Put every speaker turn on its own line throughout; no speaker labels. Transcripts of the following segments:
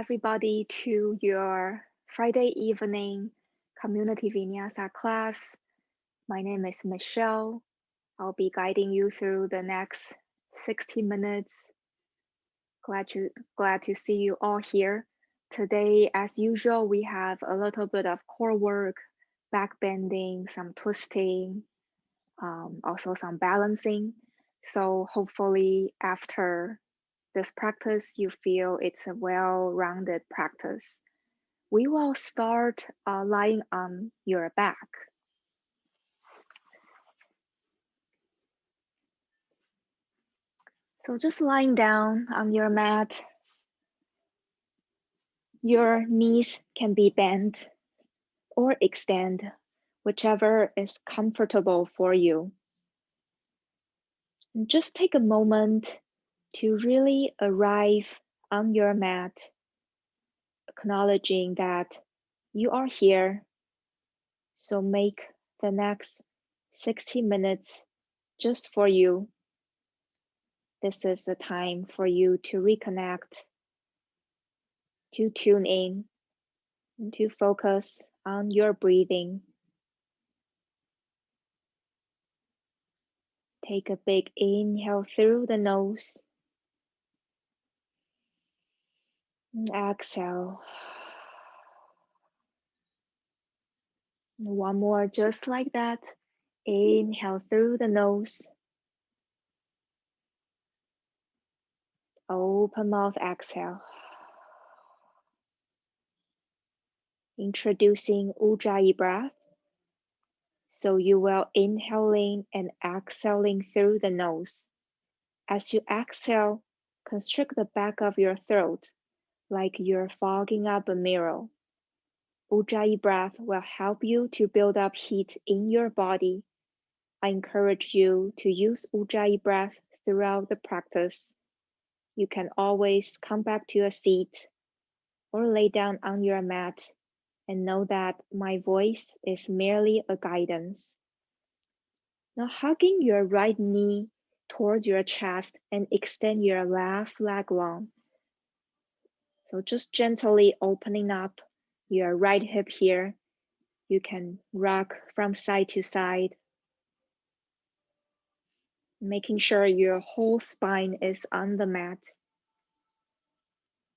everybody to your Friday evening community vinyasa class. My name is Michelle. I'll be guiding you through the next 60 minutes. Glad to see you all here. Today, as usual, we have a little bit of core work, back bending, some twisting, also some balancing. So hopefully after this practice, you feel it's a well-rounded practice. We will start lying on your back. So just lying down on your mat, your knees can be bent or extend, whichever is comfortable for you. And just take a moment to really arrive on your mat, acknowledging that you are here. So make the next 60 minutes just for you. This is the time for you to reconnect, to tune in, and to focus on your breathing. Take a big inhale through the nose and exhale. And one more just like that. Inhale through the nose. Open mouth, exhale. Introducing Ujjayi breath. So you will inhaling and exhaling through the nose. As you exhale, constrict the back of your throat like you're fogging up a mirror. Ujjayi breath will help you to build up heat in your body. I encourage you to use Ujjayi breath throughout the practice. You can always come back to a seat or lay down on your mat and know that my voice is merely a guidance. Now hugging your right knee towards your chest and extend your left leg long. So just gently opening up your right hip here. You can rock from side to side, making sure your whole spine is on the mat.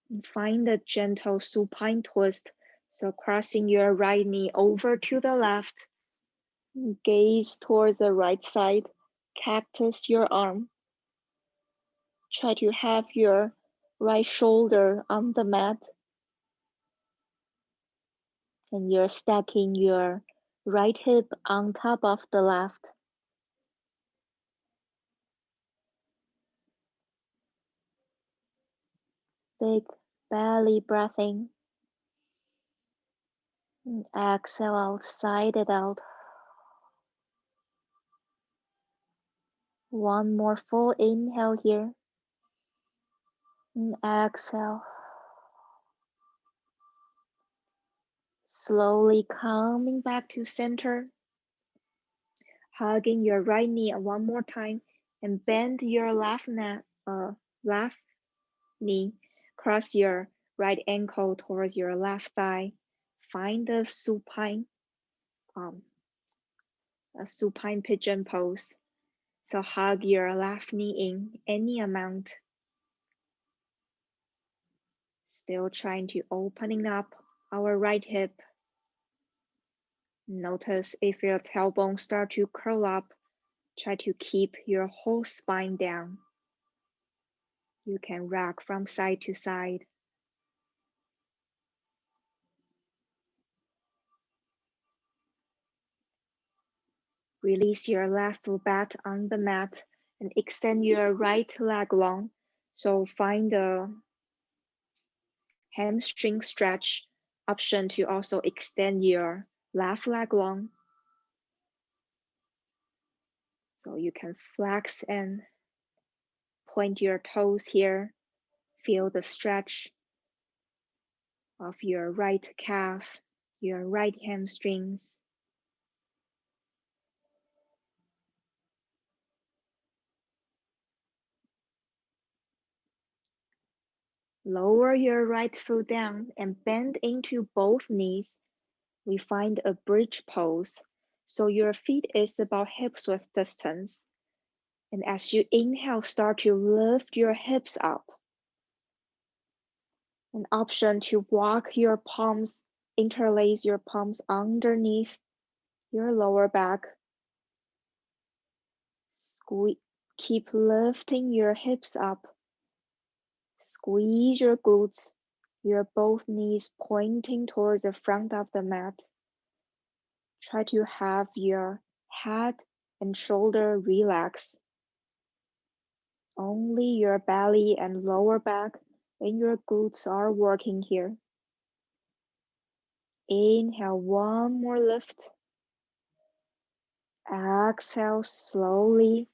And find a gentle supine twist. So crossing your right knee over to the left, gaze towards the right side, cactus your arm. Try to have your right shoulder on the mat. And you're stacking your right hip on top of the left. Big belly breathing. And exhale out, side it out. One more full inhale here. And exhale. Slowly coming back to center. Hugging your right knee one more time and bend your left knee. Cross your right ankle towards your left thigh. Find a supine pigeon pose. So hug your left knee in any amount. Still trying to opening up our right hip. Notice if your tailbone start to curl up, try to keep your whole spine down. You can rock from side to side. Release your left foot back on the mat and extend your right leg long. So find the hamstring stretch option to also extend your left leg long. So you can flex and point your toes here. Feel the stretch of your right calf, your right hamstrings. Lower your right foot down and bend into both knees. We find a bridge pose, so your feet is about hips width distance. And as you inhale, start to lift your hips up. An option to walk your palms, interlace your palms underneath your lower back. Keep lifting your hips up. Squeeze your glutes, your both knees pointing towards the front of the mat. Try to have your head and shoulder relax. Only your belly and lower back and your glutes are working here. Inhale, one more lift. Exhale slowly,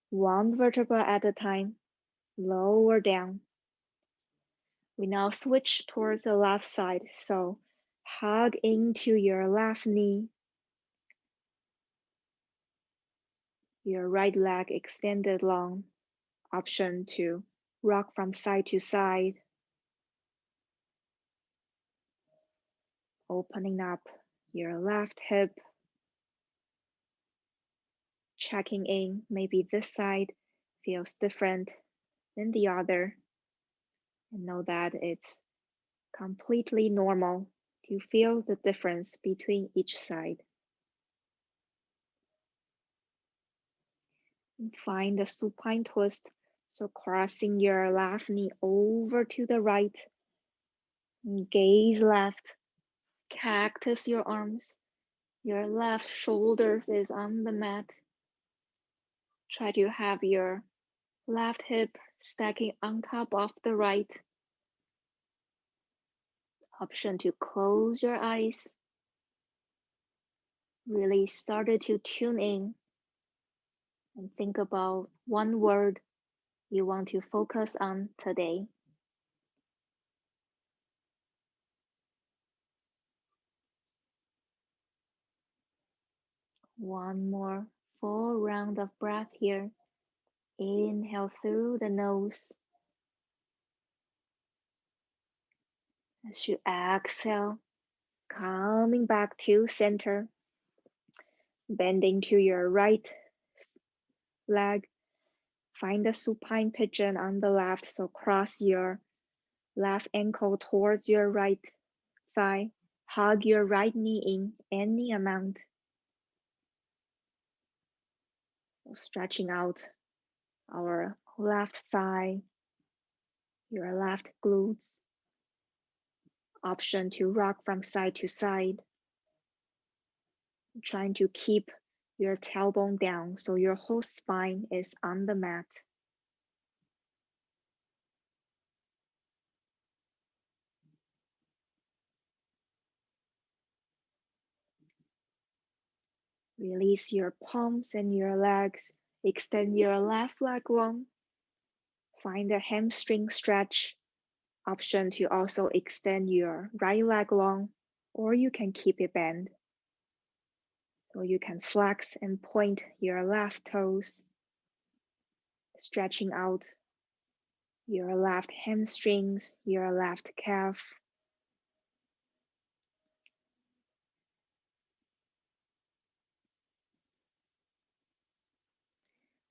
one vertebra at a time, lower down. We now switch towards the left side, so hug into your left knee, your right leg extended long. Option to rock from side to side, opening up your left hip, checking in. Maybe this side feels different than the other, and know that it's completely normal to feel the difference between each side. And find the supine twist, so crossing your left knee over to the right, gaze left, cactus your arms, your left shoulder is on the mat. Try to have your left hip stacking on top of the right. Option to close your eyes. Really started to tune in and think about one word you want to focus on today. One more full round of breath here. Inhale through the nose. As you exhale, coming back to center, bending to your right leg. Find the supine pigeon on the left, so cross your left ankle towards your right thigh. Hug your right knee in any amount. Stretching out our left thigh, your left glutes. Option to rock from side to side. Trying to keep your tailbone down so your whole spine is on the mat. Release your palms and your legs. Extend your left leg long. Find a hamstring stretch. Option to also extend your right leg long, or you can keep it bent. So you can flex and point your left toes, stretching out your left hamstrings, your left calf.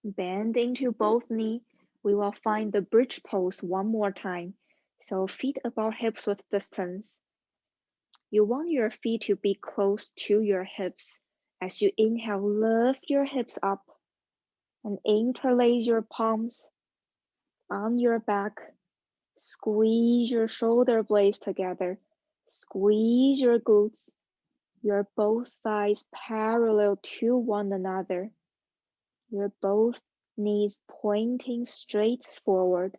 Bend into both knees. We will find the bridge pose one more time. So feet about hips width distance. You want your feet to be close to your hips. As you inhale, lift your hips up and interlace your palms on your back. Squeeze your shoulder blades together. Squeeze your glutes. Your both thighs parallel to one another. Your both knees pointing straight forward,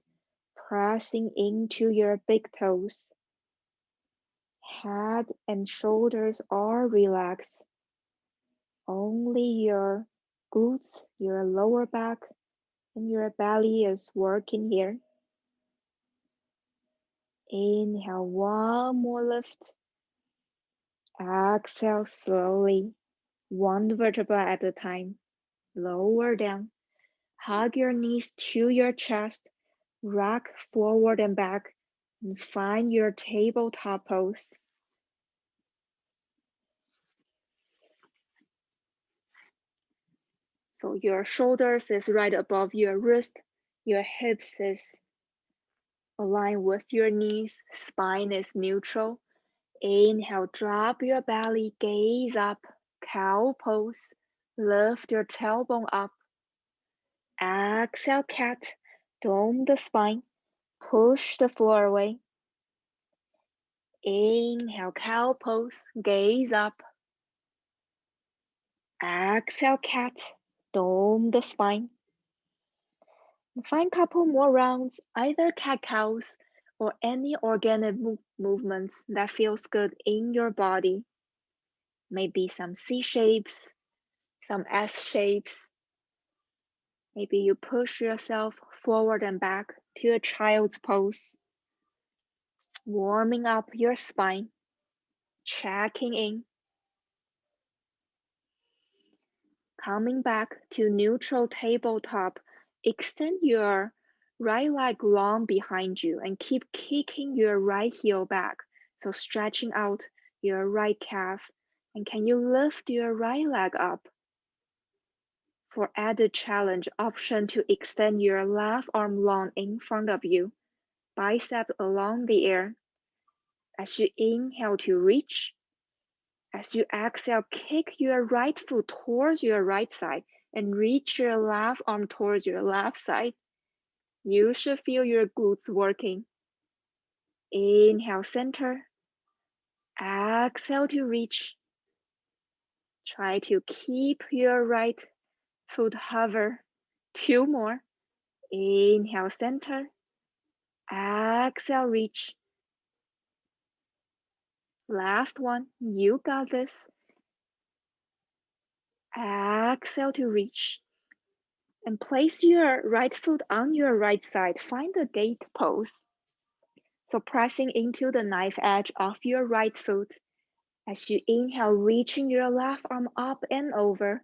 pressing into your big toes. Head and shoulders are relaxed. Only your glutes, your lower back, and your belly is working here. Inhale, one more lift. Exhale slowly, one vertebra at a time. Lower down. Hug your knees to your chest. Rock forward and back. And find your tabletop pose. So your shoulders is right above your wrist, your hips is aligned with your knees, spine is neutral. Inhale, drop your belly, gaze up, cow pose. Lift your tailbone up. Exhale, cat, dome the spine, push the floor away. Inhale, cow pose, gaze up. Exhale, cat, dome the spine. Find a couple more rounds, either cat-cows or any organic movements that feels good in your body. Maybe some C shapes, some S shapes. Maybe you push yourself forward and back to a child's pose. Warming up your spine, checking in. Coming back to neutral tabletop, extend your right leg long behind you and keep kicking your right heel back. So stretching out your right calf. And can you lift your right leg up? For added challenge, option to extend your left arm long in front of you, bicep along the air. As you inhale to reach, as you exhale, kick your right foot towards your right side and reach your left arm towards your left side. You should feel your glutes working. Inhale, center. Exhale to reach. Try to keep your right foot hover. 2 more. Inhale, center. Exhale, reach. Last one. You got this. Exhale to reach. And place your right foot on your right side. Find the gate pose. So pressing into the knife edge of your right foot. As you inhale, reaching your left arm up and over,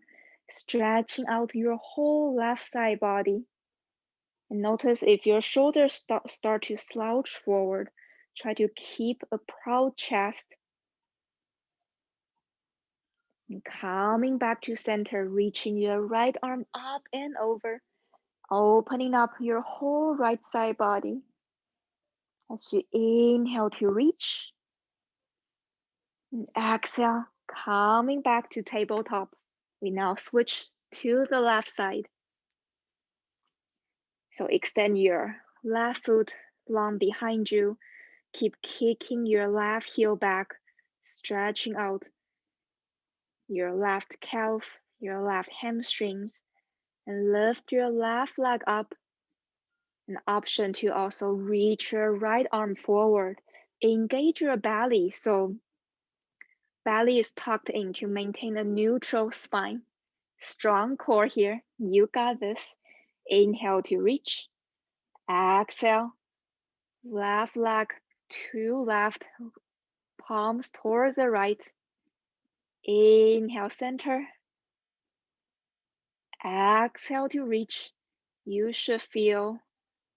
stretching out your whole left side body. And notice if your shoulders start to slouch forward, try to keep a proud chest. And coming back to center, reaching your right arm up and over, opening up your whole right side body. As you inhale to reach, and exhale, coming back to tabletop. We now switch to the left side. So extend your left foot long behind you. Keep kicking your left heel back, stretching out your left calf, your left hamstrings, and lift your left leg up. An option to also reach your right arm forward. Engage your belly so belly is tucked in to maintain a neutral spine. Strong core here. You got this. Inhale to reach. Exhale. Left leg to left. Palms towards the right. Inhale, center. Exhale to reach. You should feel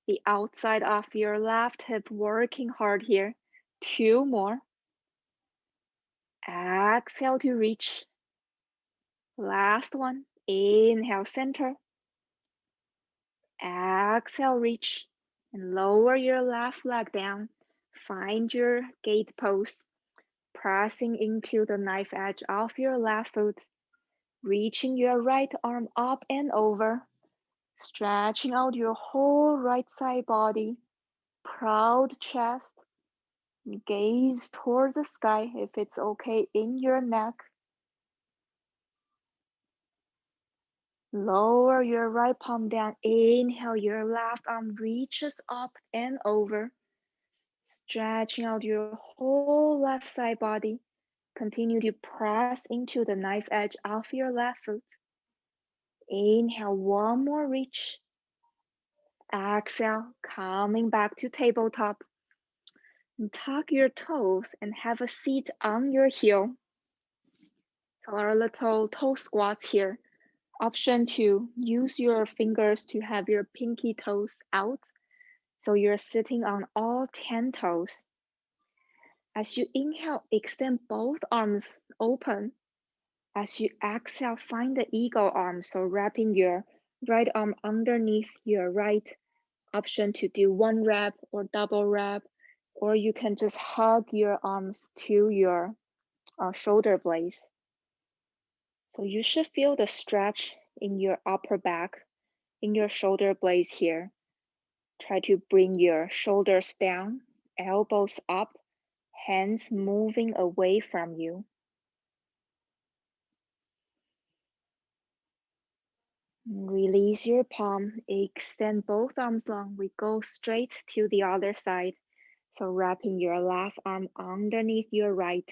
the outside of your left hip working hard here. 2 more. Exhale to reach. Last one. Inhale, center. Exhale, reach. And lower your left leg down. Find your gate pose. Pressing into the knife edge of your left foot. Reaching your right arm up and over. Stretching out your whole right side body. Proud chest. Gaze towards the sky if it's okay in your neck. Lower your right palm down. Inhale, your left arm reaches up and over. Stretching out your whole left side body. Continue to press into the knife edge of your left foot. Inhale, 1 more reach. Exhale, coming back to tabletop. And tuck your toes and have a seat on your heel. So our little toe squats here. Option 2, use your fingers to have your pinky toes out. So you're sitting on all 10 toes. As you inhale, extend both arms open. As you exhale, find the eagle arm. So wrapping your right arm underneath your right. Option to do one rep or double rep, or you can just hug your arms to your shoulder blades. So you should feel the stretch in your upper back, in your shoulder blades here. Try to bring your shoulders down, elbows up, hands moving away from you. Release your palm, extend both arms long. We go straight to the other side. So wrapping your left arm underneath your right.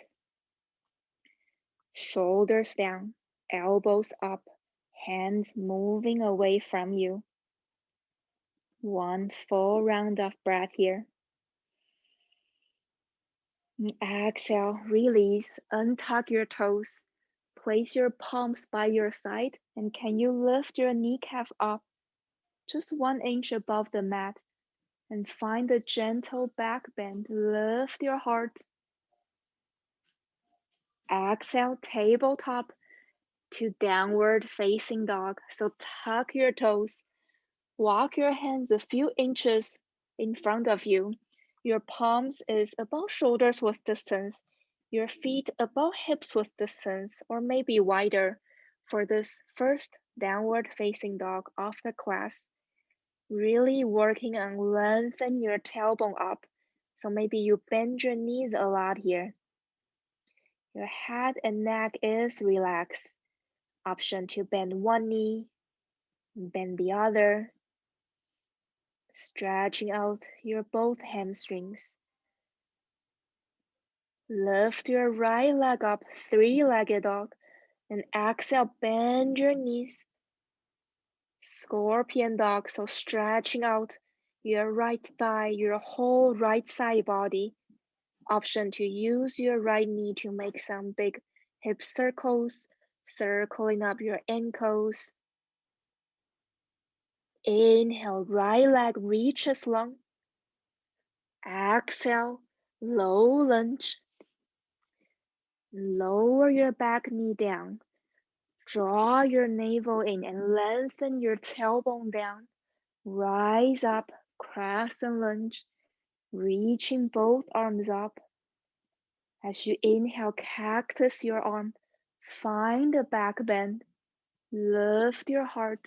Shoulders down, elbows up, hands moving away from you. One full round of breath here. Exhale, release, untuck your toes. Place your palms by your side, and can you lift your kneecap up just 1 inch above the mat and find a gentle back bend. Lift your heart. Exhale, tabletop to downward facing dog. So tuck your toes. Walk your hands a few inches in front of you. Your palms is about shoulders width distance. Your feet about hips width distance, or maybe wider for this first downward facing dog of the class. Really working on lengthen your tailbone up. So maybe you bend your knees a lot here. Your head and neck is relaxed. Option to bend one knee, bend the other. Stretching out your both hamstrings. Lift your right leg up, three-legged dog, and exhale, bend your knees. Scorpion dog, so stretching out your right thigh, your whole right side body. Option to use your right knee to make some big hip circles, circling up your ankles. Inhale, right leg reaches long. Exhale, low lunge. Lower your back knee down. Draw your navel in and lengthen your tailbone down. Rise up, crescent lunge, reaching both arms up. As you inhale, cactus your arm. Find a back bend. Lift your heart.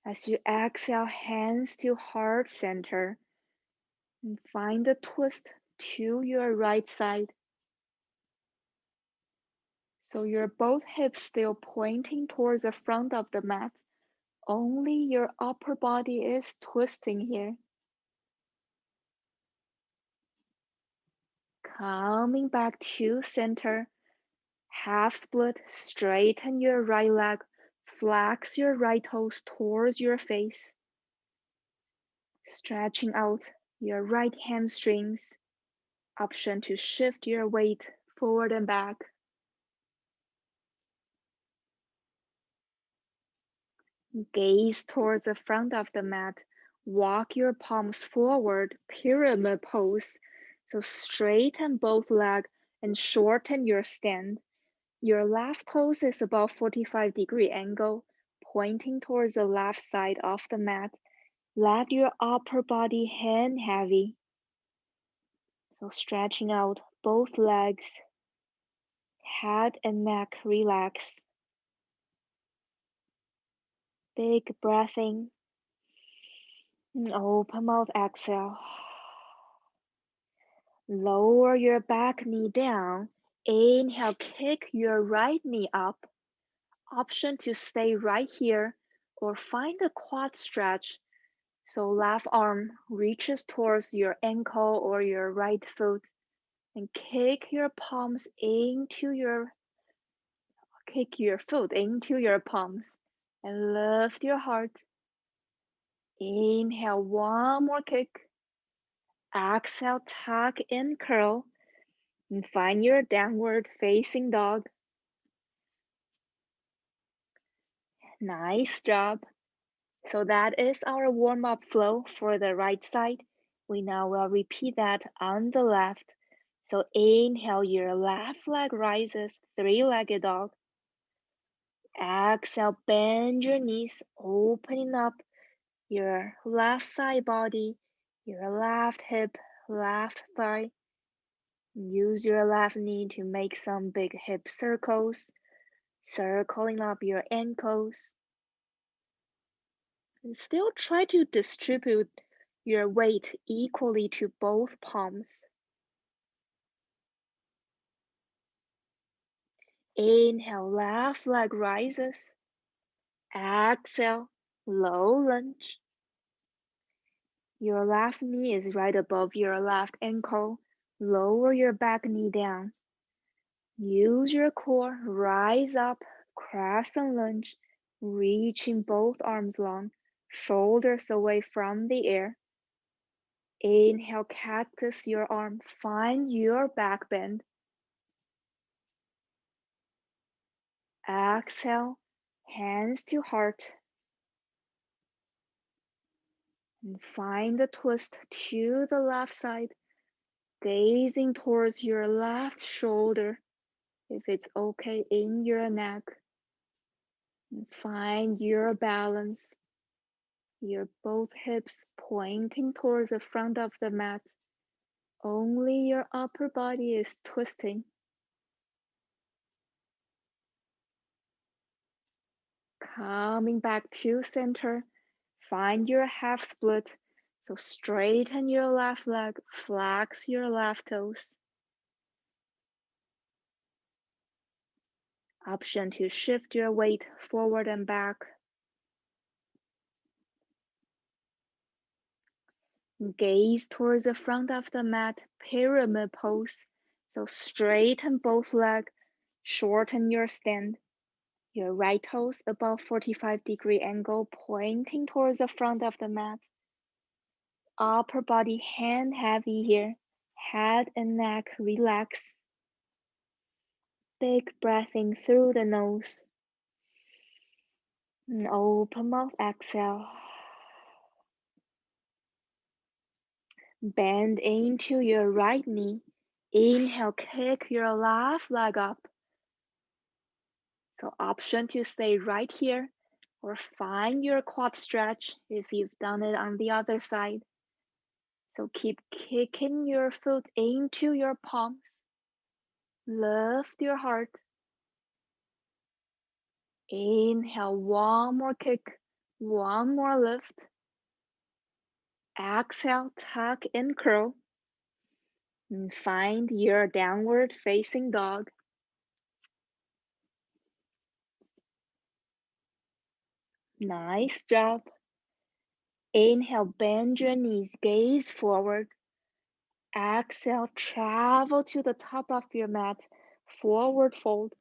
As you exhale, hands to heart center. And find a twist to your right side. So your both hips still pointing towards the front of the mat. Only your upper body is twisting here. Coming back to center. Half split, straighten your right leg. Flex your right toes towards your face. Stretching out your right hamstrings. Option to shift your weight forward and back. Gaze towards the front of the mat. Walk your palms forward, pyramid pose. So straighten both legs and shorten your stand. Your left toes is about 45-degree angle, pointing towards the left side of the mat. Let your upper body hang heavy. So stretching out both legs. Head and neck relax. Big breath in. And open mouth exhale. Lower your back knee down. Inhale, kick your right knee up. Option to stay right here or find a quad stretch. So left arm reaches towards your ankle or your right foot and kick your palms into your foot into your palms and lift your heart. Inhale, one more kick. Exhale, tuck and curl and find your downward facing dog. Nice job. So that is our warm-up flow for the right side. We now will repeat that on the left. So inhale, your left leg rises, three-legged dog. Exhale, bend your knees, opening up your left side body, your left hip, left thigh. Use your left knee to make some big hip circles, circling up your ankles. And still try to distribute your weight equally to both palms. Inhale, left leg rises. Exhale, low lunge. Your left knee is right above your left ankle. Lower your back knee down. Use your core, rise up, crescent lunge, reaching both arms long, shoulders away from the air. Inhale, cactus your arm, find your back bend. Exhale, hands to heart. And find the twist to the left side, gazing towards your left shoulder, if it's okay in your neck. And find your balance. Your both hips pointing towards the front of the mat. Only your upper body is twisting. Coming back to center, find your half split. So straighten your left leg, flex your left toes. Option to shift your weight forward and back. Gaze towards the front of the mat, pyramid pose. So straighten both legs, shorten your stand. Your right toes above 45-degree angle, pointing towards the front of the mat. Upper body hand heavy here. Head and neck relax. Big breath in through the nose. And open mouth, exhale. Bend into your right knee. Inhale, kick your left leg up. So option to stay right here or find your quad stretch if you've done it on the other side. So keep kicking your foot into your palms. Lift your heart. Inhale, one more kick, one more lift. Exhale, tuck and curl. And find your downward facing dog. Nice job. Inhale, bend your knees, gaze forward. Exhale, travel to the top of your mat, forward fold.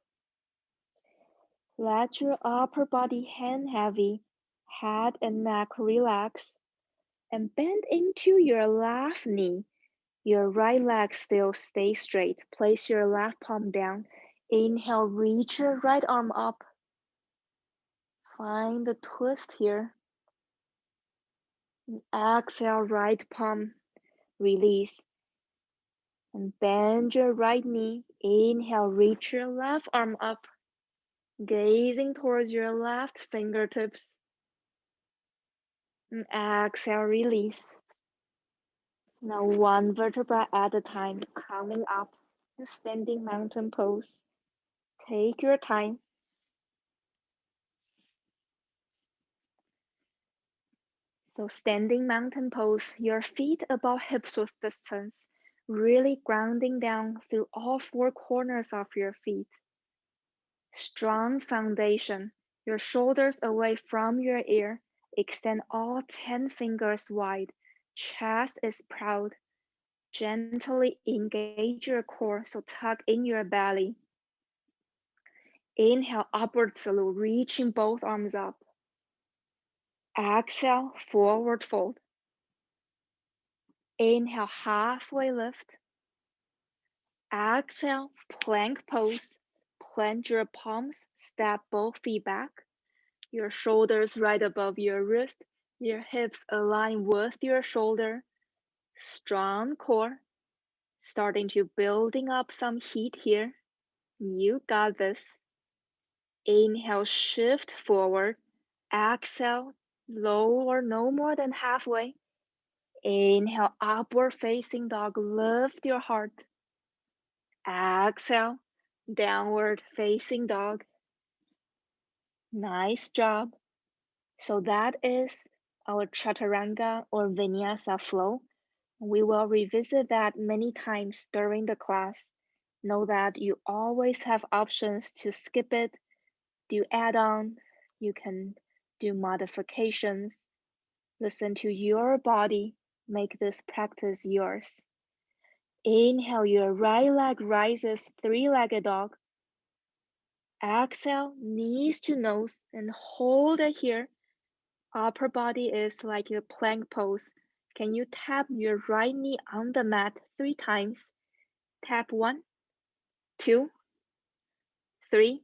Let your upper body hang heavy, head and neck relax, and bend into your left knee. Your right leg still stay straight. Place your left palm down. Inhale, reach your right arm up. Find the twist here. And exhale, right palm, release. And bend your right knee. Inhale, reach your left arm up. Gazing towards your left fingertips. And exhale, release. Now one vertebra at a time, coming up to standing mountain pose. Take your time. So standing mountain pose, your feet above hips width distance, really grounding down through all four corners of your feet. Strong foundation, your shoulders away from your ear, extend all 10 fingers wide, chest is proud. Gently engage your core, so tuck in your belly. Inhale, upward salute, reaching both arms up. Exhale, forward fold. Inhale, halfway lift. Exhale, plank pose. Plant your palms, step both feet back. Your shoulders right above your wrist, your hips align with your shoulder. Strong core, starting to building up some heat here. You got this. Inhale, shift forward. Exhale, lower no more than halfway. Inhale, upward facing dog, lift your heart. Exhale, downward facing dog. Nice job. So that is our chaturanga or vinyasa flow. We will revisit that many times during the class. Know that you always have options to skip it, do add-on, you can do modifications. Listen to your body, make this practice yours. Inhale, your right leg rises, three-legged dog. Exhale, knees to nose, and hold it here. Upper body is like a plank pose. Can you tap your right knee on the mat 3 times? Tap 1, 2, 3,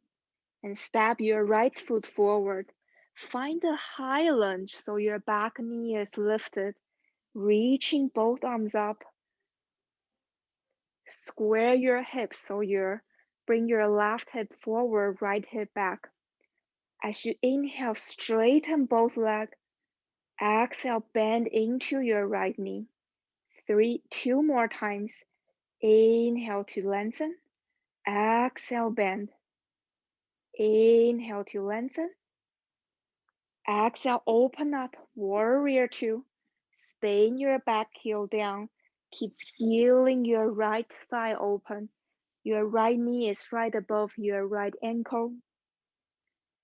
and step your right foot forward. Find a high lunge so your back knee is lifted, reaching both arms up. Square your hips so bring your left hip forward, right hip back. As you inhale, straighten both legs. Exhale, bend into your right knee. 2 more times. Inhale to lengthen. Exhale, bend. Inhale to lengthen. Exhale, open up, warrior 2. Spin your back heel down. Keep feeling your right thigh open. Your right knee is right above your right ankle.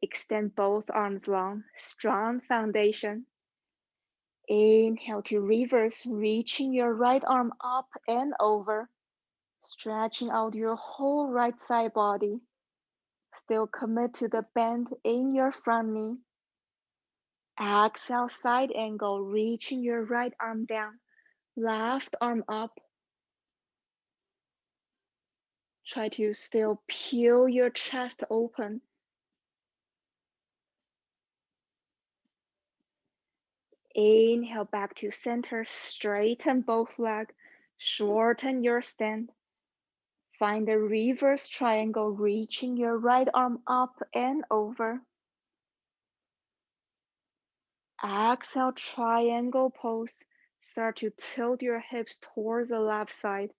Extend both arms long, strong foundation. Inhale to reverse, reaching your right arm up and over, stretching out your whole right side body. Still commit to the bend in your front knee. Exhale, side angle, reaching your right arm down, left arm up. Try to still peel your chest open. Inhale back to center, straighten both legs, shorten your stand. Find the reverse triangle, reaching your right arm up and over. Exhale, triangle pose. Start to tilt your hips towards the left side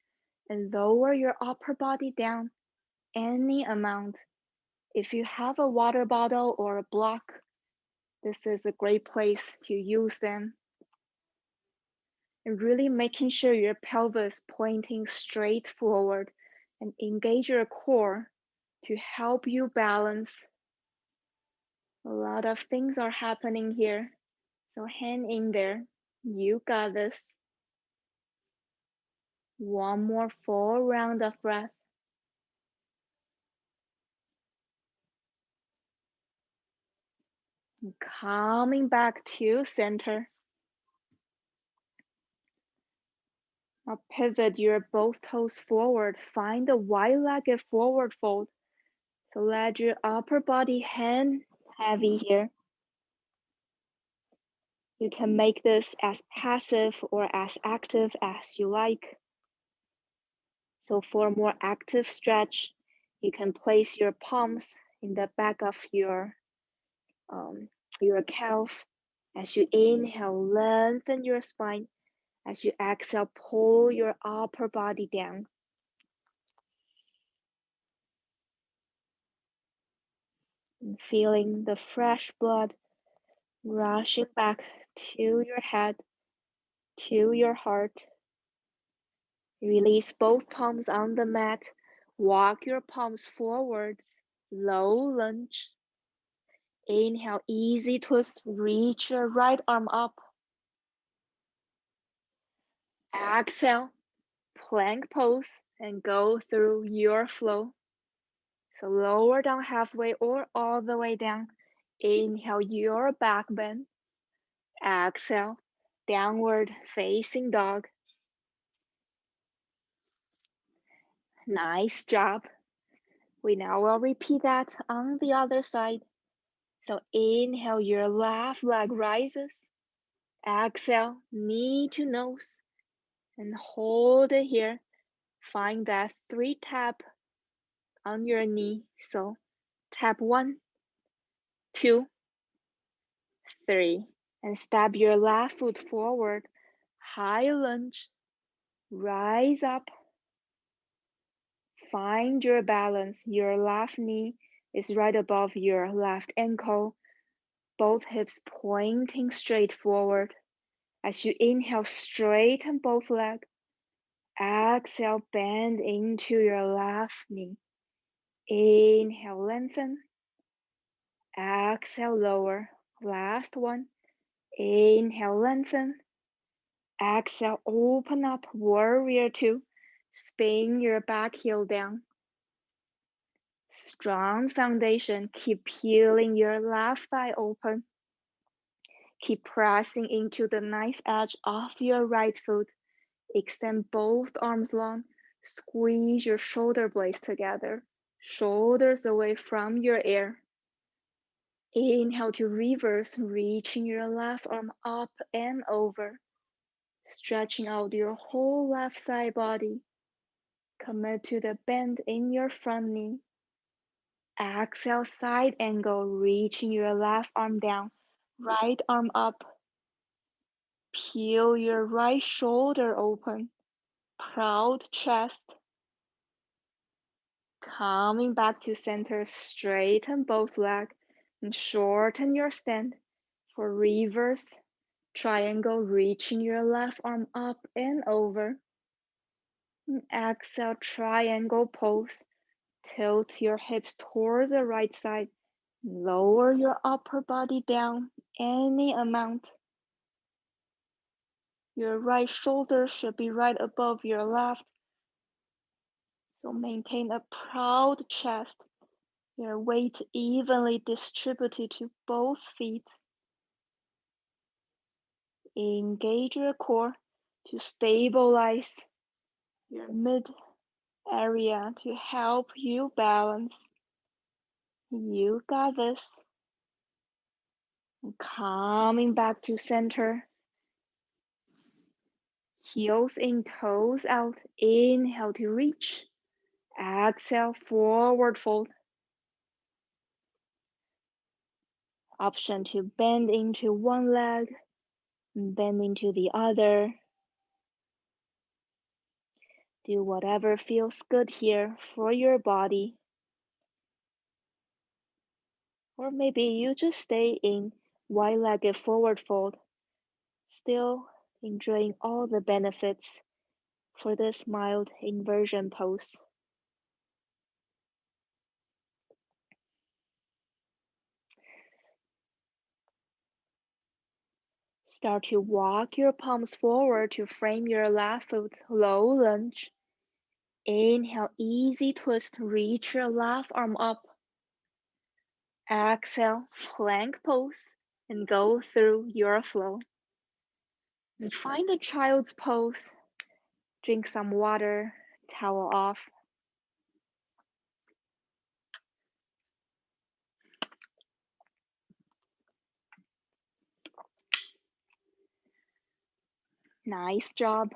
and lower your upper body down any amount. If you have a water bottle or a block, this is a great place to use them. And really making sure your pelvis pointing straight forward and engage your core to help you balance. A lot of things are happening here, so hang in there. You got this. One more full round of breath. And coming back to center. Now pivot your both toes forward. Find the wide-legged forward fold. So let your upper body hang heavy here. You can make this as passive or as active as you like. So for a more active stretch, you can place your palms in the back of your calf. As you inhale, lengthen your spine. As you exhale, pull your upper body down. And feeling the fresh blood rushing back to your head, to your heart. Release both palms on the mat. Walk your palms forward. Low lunge. Inhale, easy twist. Reach your right arm up. Exhale, plank pose and go through your flow. So lower down halfway or all the way down. Inhale, your back bend. Exhale, downward facing dog. Nice job. We now will repeat that on the other side. So inhale, your left leg rises. Exhale, knee to nose. And hold it here. Find that 3 tap on your knee. So tap 1, 2, 3. And step your left foot forward. High lunge. Rise up. Find your balance. Your left knee is right above your left ankle. Both hips pointing straight forward. As you inhale, straighten both legs. Exhale, bend into your left knee. Inhale, lengthen. Exhale, lower. Last one. Inhale, lengthen. Exhale, open up, warrior two. Spin your back heel down. Strong foundation. Keep peeling your left thigh open. Keep pressing into the knife edge of your right foot. Extend both arms long. Squeeze your shoulder blades together. Shoulders away from your ear. Inhale to reverse, reaching your left arm up and over. Stretching out your whole left side body. Commit to the bend in your front knee. Exhale, side angle, reaching your left arm down, right arm up. Peel your right shoulder open. Proud chest. Coming back to center, straighten both legs and shorten your stand for reverse triangle, reaching your left arm up and over. And exhale, triangle pose. Tilt your hips towards the right side. Lower your upper body down any amount. Your right shoulder should be right above your left. So maintain a proud chest. Your weight evenly distributed to both feet. Engage your core to stabilize your mid area to help you balance. You got this. Coming back to center. Heels in, toes out. Inhale to reach. Exhale, forward fold. Option to bend into one leg, bend into the other. Do whatever feels good here for your body. Or maybe you just stay in wide-legged forward fold, still enjoying all the benefits for this mild inversion pose. Start to walk your palms forward to frame your left foot, low lunge. Inhale, easy twist, reach your left arm up. Exhale, plank pose, and go through your flow. And find a child's pose. Drink some water, towel off. Nice job.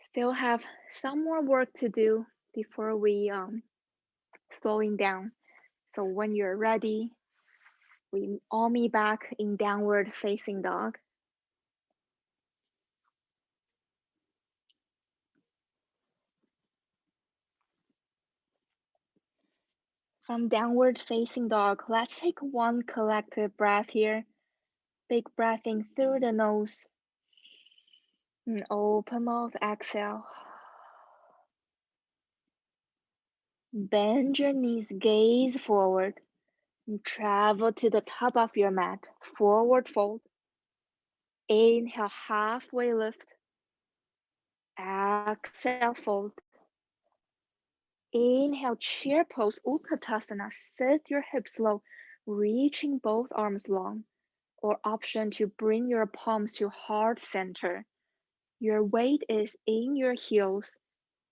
Still have some more work to do before we slowing down. So when you're ready, we all meet back in downward facing dog. From downward facing dog, let's take one collective breath here. Big breath in through the nose. And open mouth, exhale. Bend your knees, gaze forward. And travel to the top of your mat, forward fold. Inhale, halfway lift. Exhale, fold. Inhale, chair pose, Utkatasana. Sit your hips low, reaching both arms long. Or option to bring your palms to heart center. Your weight is in your heels.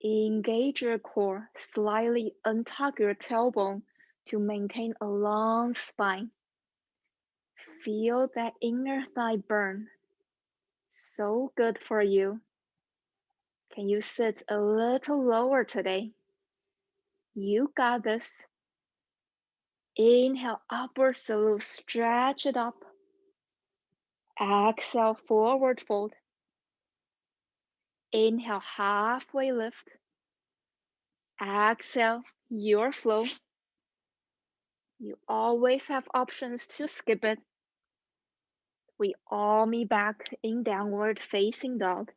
Engage your core. Slightly untuck your tailbone to maintain a long spine. Feel that inner thigh burn. So good for you. Can you sit a little lower today? You got this. Inhale, upward salute, stretch it up. Exhale, forward fold. Inhale, halfway lift. Exhale, your flow. You always have options to skip it. We all meet back in downward facing dog.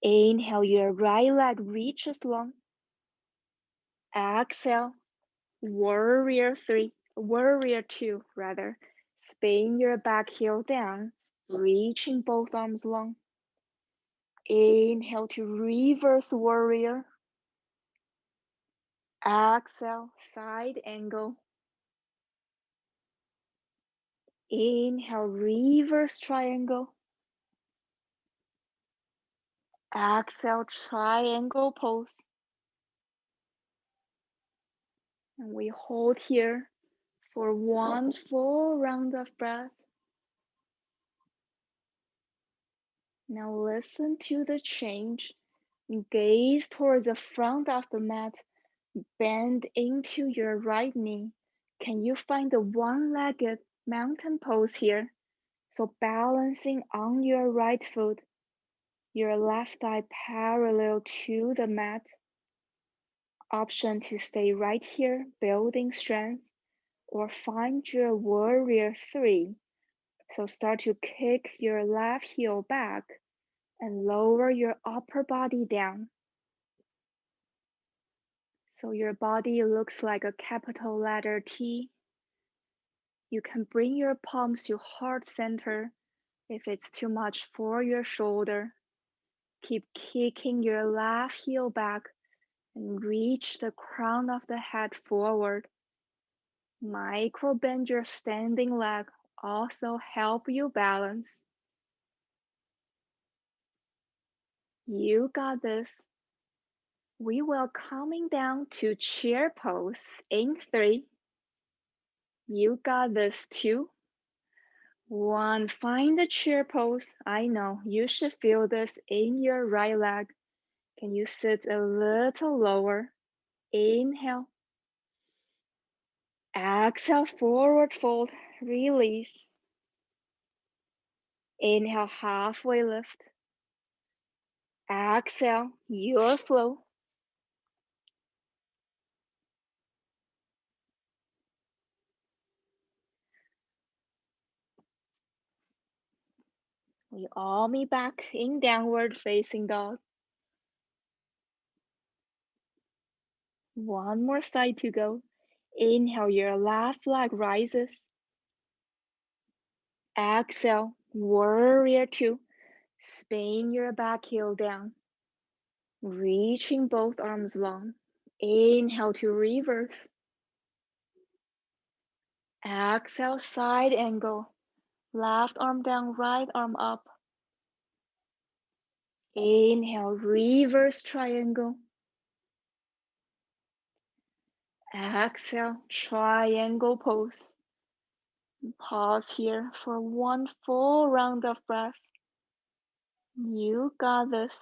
Inhale, your right leg reaches long. Exhale, warrior two rather. Spin your back heel down, reaching both arms long. Inhale to reverse warrior. Exhale, side angle. Inhale, reverse triangle. Exhale, triangle pose. And we hold here for one full round of breath. Now listen to the change. Gaze towards the front of the mat. Bend into your right knee. Can you find the one-legged mountain pose here? So balancing on your right foot, your left thigh parallel to the mat. Option to stay right here, building strength, or find your warrior three. So start to kick your left heel back and lower your upper body down. So your body looks like a capital letter T. You can bring your palms to heart center if it's too much for your shoulder. Keep kicking your left heel back and reach the crown of the head forward. Micro bend your standing leg, also help you balance. You got this. We will coming down to chair pose in 3. You got this too. 1, find the chair pose. I know you should feel this in your right leg. Can you sit a little lower? Inhale. Exhale, forward fold, release. Inhale, halfway lift. Exhale, your flow. We all meet back in downward facing dog. One more side to go. Inhale, your left leg rises. Exhale, warrior two. Spin your back heel down. Reaching both arms long. Inhale to reverse. Exhale, side angle. Left arm down, right arm up. Inhale, reverse triangle. Exhale, triangle pose. Pause here for one full round of breath. You got this.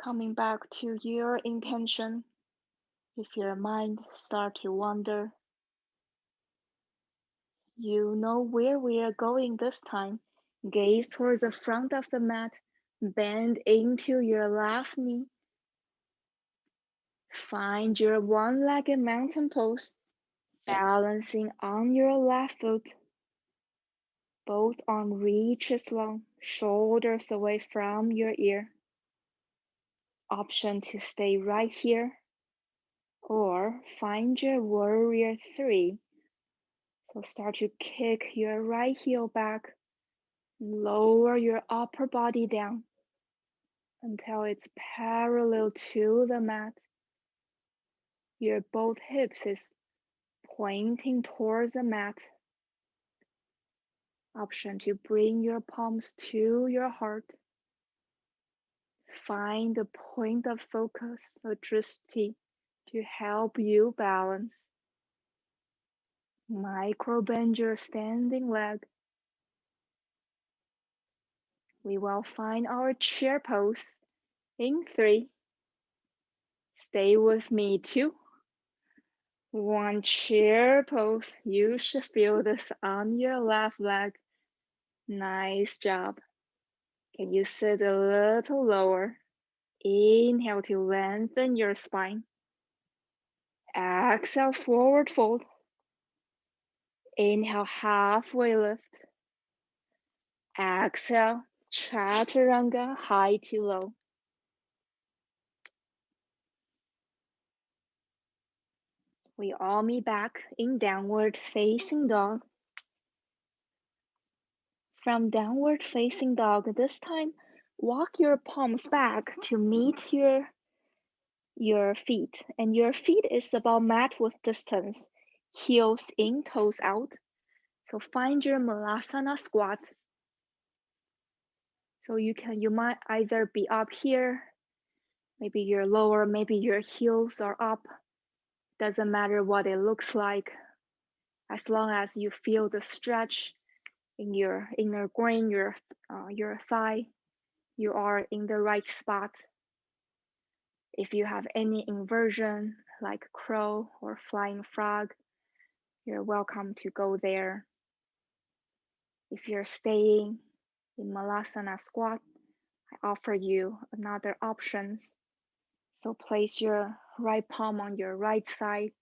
Coming back to your intention. If your mind starts to wander, you know where we are going this time. Gaze towards the front of the mat. Bend into your left knee. Find your one-legged mountain pose. Balancing on your left foot. Both arms reaches long, shoulders away from your ear. Option to stay right here. Or find your warrior three. So start to kick your right heel back. Lower your upper body down until it's parallel to the mat. Your both hips is pointing towards the mat. Option to bring your palms to your heart. Find the point of focus, adjustment to help you balance. Micro bend your standing leg. We will find our chair pose in 3. Stay with me 2. 1 chair pose. You should feel this on your left leg. Nice job. Can you sit a little lower? Inhale to lengthen your spine. Exhale, forward fold. Inhale, halfway lift. Exhale, chaturanga, high to low. We all meet back in downward facing dog. From downward facing dog, this time, walk your palms back to meet your feet. And your feet is about mat width distance. Heels in, toes out. So find your Malasana squat. So you might either be up here, maybe you're lower, maybe your heels are up. Doesn't matter what it looks like, as long as you feel the stretch in your inner groin, your thigh, you are in the right spot. If you have any inversion like crow or flying frog, you're welcome to go there. If you're staying in Malasana squat, I offer you another options. So place your right palm on your right side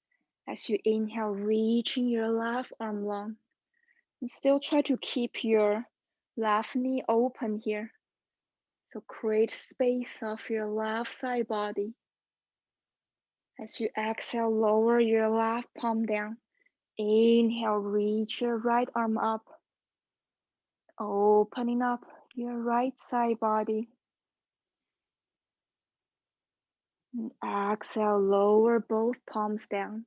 as you inhale, reaching your left arm long. And still try to keep your left knee open here. So create space of your left side body. As you exhale, lower your left palm down. Inhale, reach your right arm up. Opening up your right side body. And exhale, lower both palms down.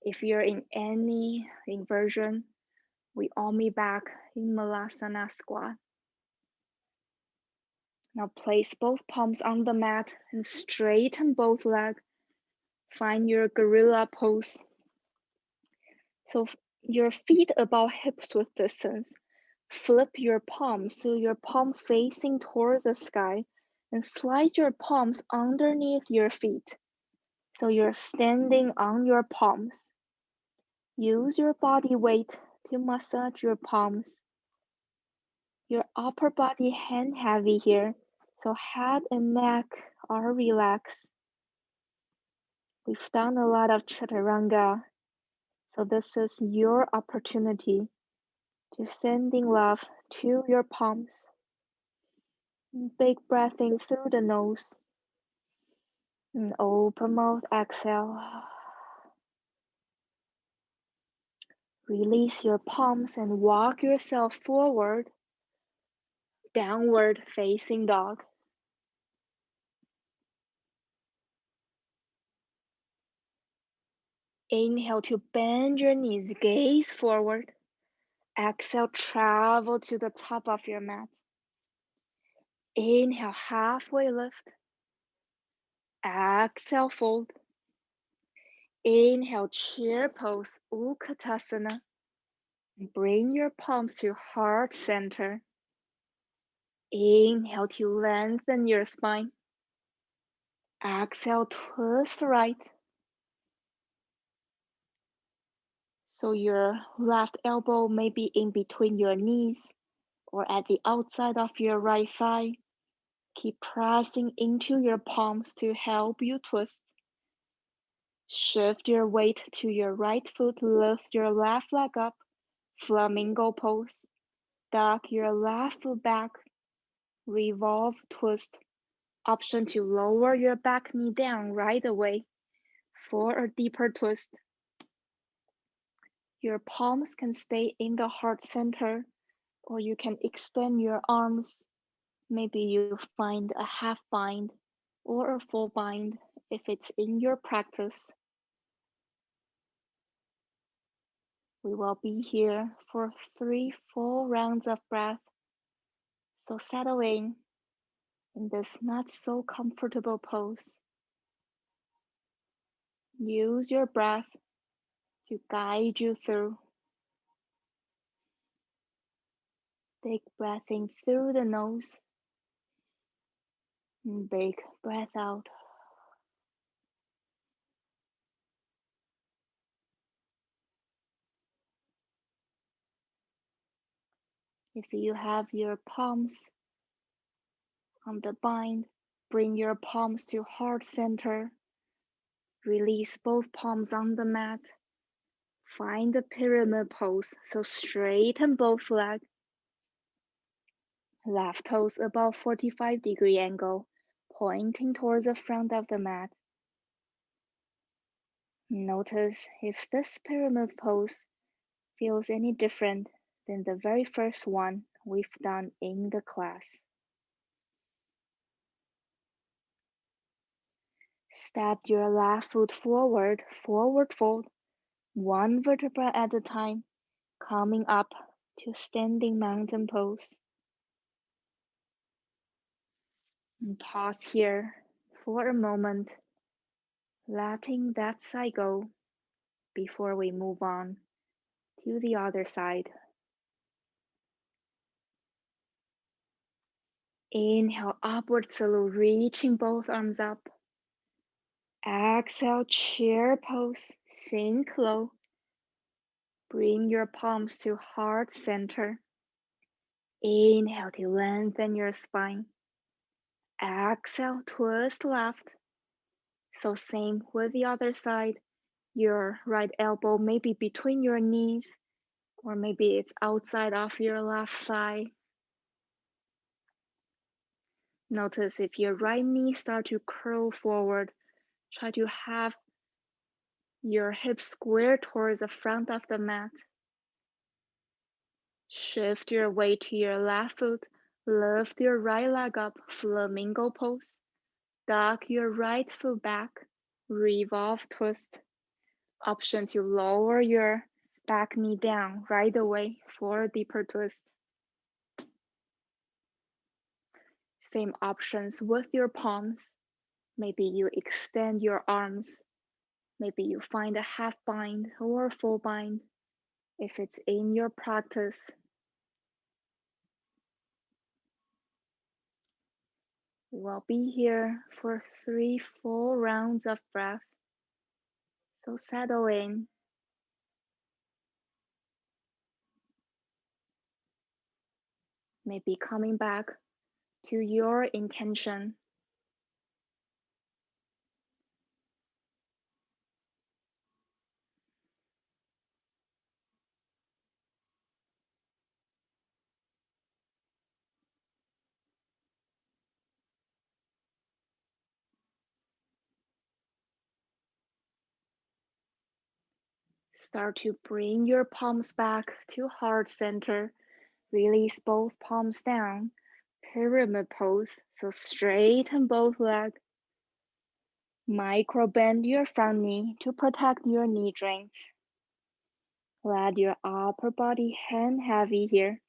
If you're in any inversion, we all meet back in Malasana squat. Now place both palms on the mat and straighten both legs. Find your gorilla pose. So your feet about hips width distance. Flip your palms so your palm facing towards the sky and slide your palms underneath your feet. So you're standing on your palms. Use your body weight to massage your palms. Your upper body hand heavy here, so head and neck are relaxed. We've done a lot of chaturanga, so this is your opportunity to sending love to your palms. Big breath in through the nose. And open mouth, exhale. Release your palms and walk yourself forward. Downward facing dog. Inhale to bend your knees, gaze forward. Exhale, travel to the top of your mat. Inhale, halfway lift. Exhale, fold. Inhale, chair pose, Utkatasana. Bring your palms to heart center. Inhale to lengthen your spine. Exhale, twist right. So your left elbow may be in between your knees or at the outside of your right thigh. Keep pressing into your palms to help you twist. Shift your weight to your right foot, lift your left leg up, flamingo pose. Duck your left foot back, revolve, twist. Option to lower your back knee down right away for a deeper twist. Your palms can stay in the heart center, or you can extend your arms. Maybe you find a half bind or a full bind if it's in your practice. We will be here for 3 full rounds of breath. So settle in this not so comfortable pose. Use your breath to guide you through. Big breath in through the nose. And big breath out. If you have your palms on the bind, bring your palms to heart center. Release both palms on the mat. Find the pyramid pose, so straighten both legs. Left toes above 45-degree angle, pointing towards the front of the mat. Notice if this pyramid pose feels any different than the very first one we've done in the class. Step your left foot forward, forward fold, one vertebra at a time, coming up to standing mountain pose. And pause here for a moment, letting that side go before we move on to the other side. Inhale, upward salute, reaching both arms up. Exhale, chair pose, sink low. Bring your palms to heart center. Inhale to lengthen your spine. Exhale, twist left. So same with the other side. Your right elbow may be between your knees, or maybe it's outside of your left thigh. Notice if your right knee start to curl forward, try to have your hips square towards the front of the mat. Shift your weight to your left foot, lift your right leg up, flamingo pose. Duck your right foot back, revolve twist. Option to lower your back knee down right away for a deeper twist. Same options with your palms. Maybe you extend your arms. Maybe you find a half bind or a full bind if it's in your practice. We'll be here for 3 full rounds of breath. So settle in. Maybe coming back to your intention. Start to bring your palms back to heart center. Release both palms down. Pyramid pose, so straighten both legs. Micro bend your front knee to protect your knee joints. Let your upper body hang heavy here.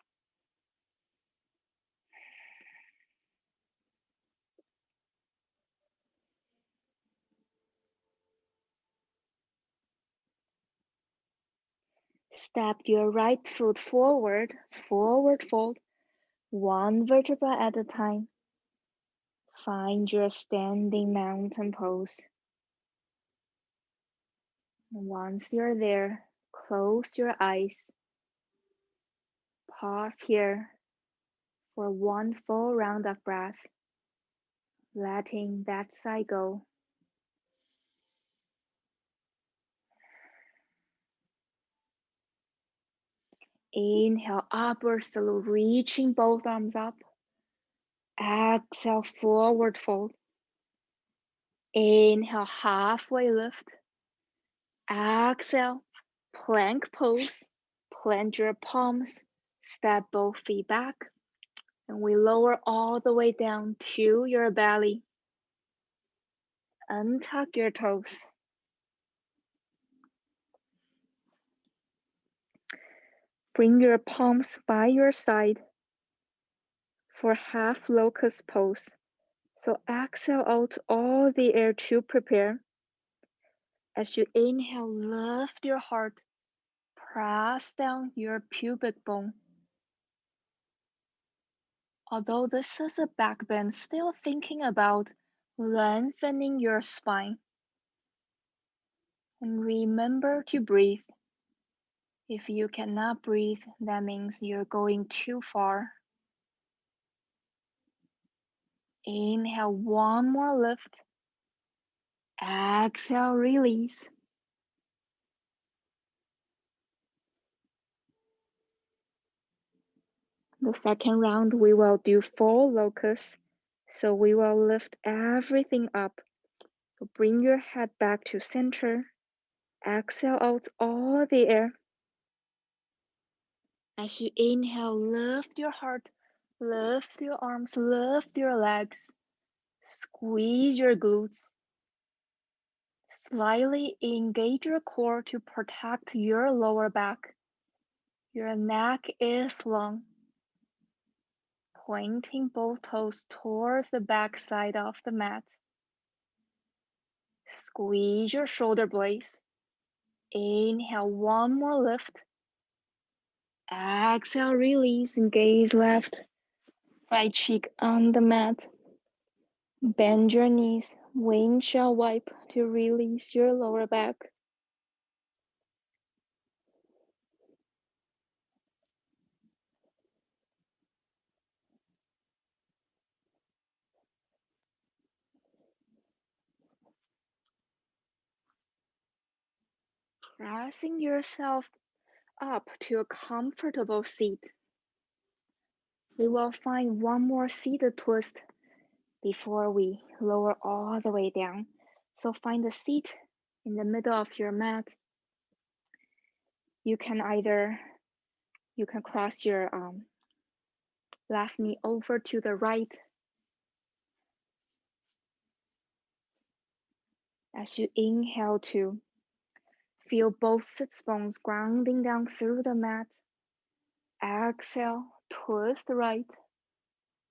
Step your right foot forward, forward fold, one vertebra at a time. Find your standing mountain pose. Once you're there, close your eyes. Pause here for one full round of breath, letting that side go. Inhale, upward salute, reaching both arms up. Exhale, forward fold. Inhale, halfway lift. Exhale, plank pose. Plant your palms, step both feet back, and we lower all the way down to your belly. Untuck your toes. Bring your palms by your side for half locust pose. So exhale out all the air to prepare. As you inhale, lift your heart, press down your pubic bone. Although this is a back bend, still thinking about lengthening your spine. And remember to breathe. If you cannot breathe, that means you're going too far. Inhale, one more lift. Exhale, release. The second round, we will do 4 locusts. So we will lift everything up. So bring your head back to center. Exhale out all the air. As you inhale, lift your heart, lift your arms, lift your legs. Squeeze your glutes. Slightly engage your core to protect your lower back. Your neck is long. Pointing both toes towards the back side of the mat. Squeeze your shoulder blades. Inhale, one more lift. Exhale, release, engage left, right cheek on the mat. Bend your knees, windshield wipe to release your lower back. Pressing yourself up to a comfortable seat. We will find one more seated twist before we lower all the way down. So find a seat in the middle of your mat. You can cross your left knee over to the right. As you inhale to feel both sits bones grounding down through the mat. Exhale, twist right.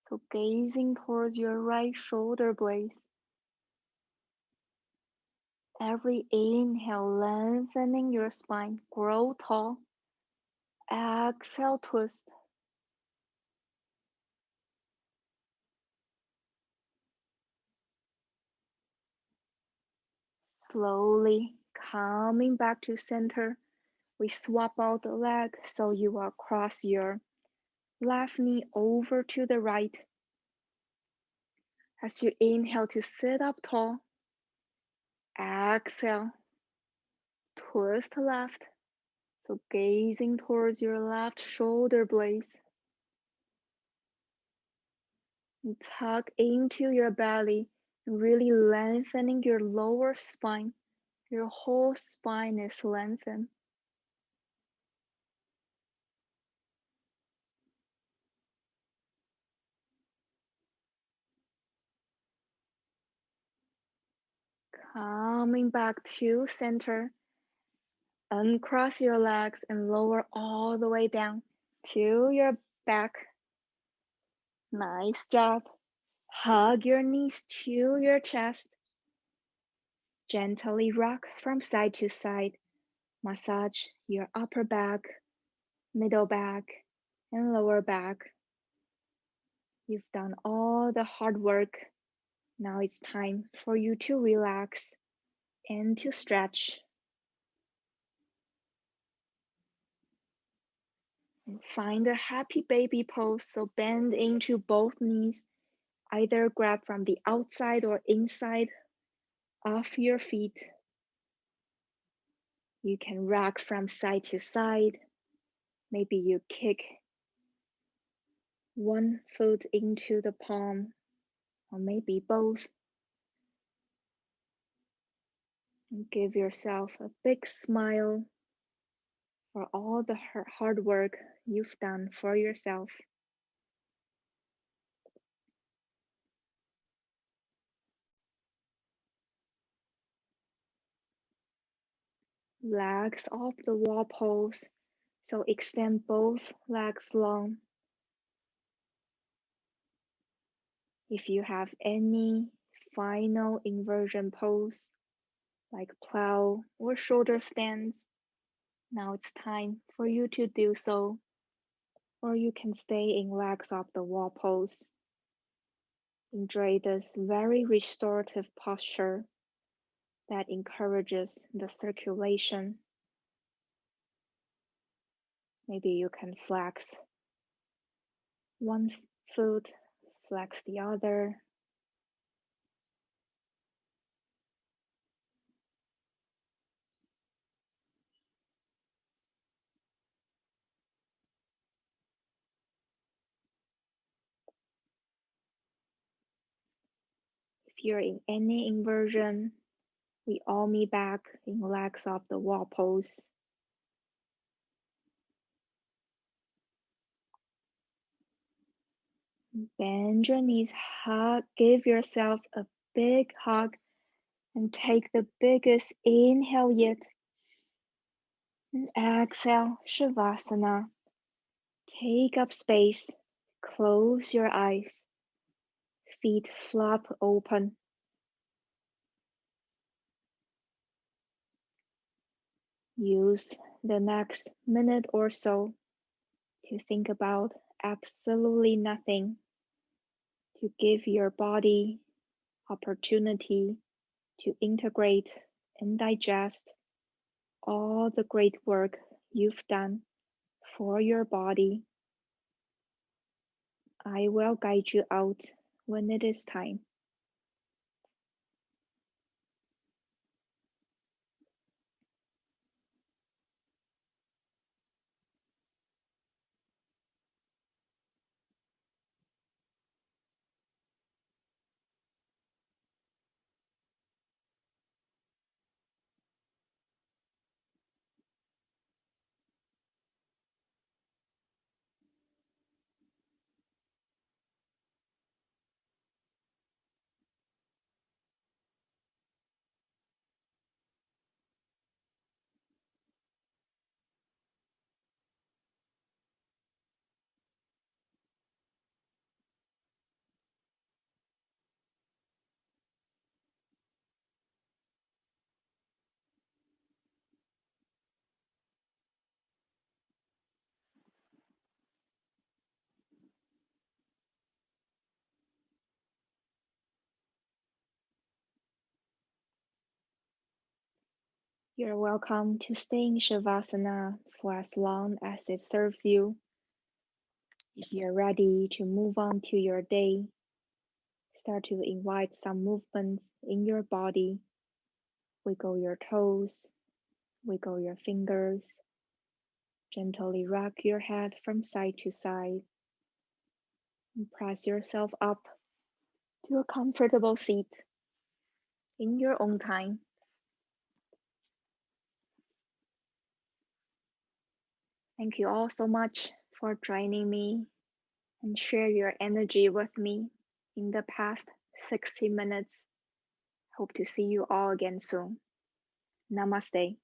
So gazing towards your right shoulder blades. Every inhale, lengthening your spine, grow tall. Exhale, twist. Slowly coming back to center. We swap out the leg so you will cross your left knee over to the right. As you inhale to sit up tall. Exhale, twist left. So gazing towards your left shoulder blades. And tuck into your belly, really lengthening your lower spine. Your whole spine is lengthened. Coming back to center. Uncross your legs and lower all the way down to your back. Nice job. Hug your knees to your chest. Gently rock from side to side. Massage your upper back, middle back, and lower back. You've done all the hard work. Now it's time for you to relax and to stretch. And find a happy baby pose, so bend into both knees. Either grab from the outside or inside of your feet. You can rock from side to side. Maybe you kick one foot into the palm, or maybe both. And give yourself a big smile for all the hard work you've done for yourself. Legs off the wall pose, so extend both legs long. If you have any final inversion pose, like plow or shoulder stands. Now it's time for you to do so, or you can stay in legs up the wall pose. Enjoy this very restorative posture that encourages the circulation. Maybe you can flex one foot, flex the other. If you're in any inversion, we all meet back in legs up the wall pose. Bend your knees, give yourself a big hug and take the biggest inhale yet. And exhale, Shavasana. Take up space, close your eyes, feet flap open. Use the next minute or so to think about absolutely nothing, to give your body opportunity to integrate and digest all the great work you've done for your body. I will guide you out when it is time. You're welcome to stay in Shavasana for as long as it serves you. If you're ready to move on to your day, start to invite some movements in your body. Wiggle your toes, wiggle your fingers, gently rock your head from side to side, and press yourself up to a comfortable seat in your own time. Thank you all so much for joining me and share your energy with me in the past 60 minutes. Hope to see you all again soon. Namaste.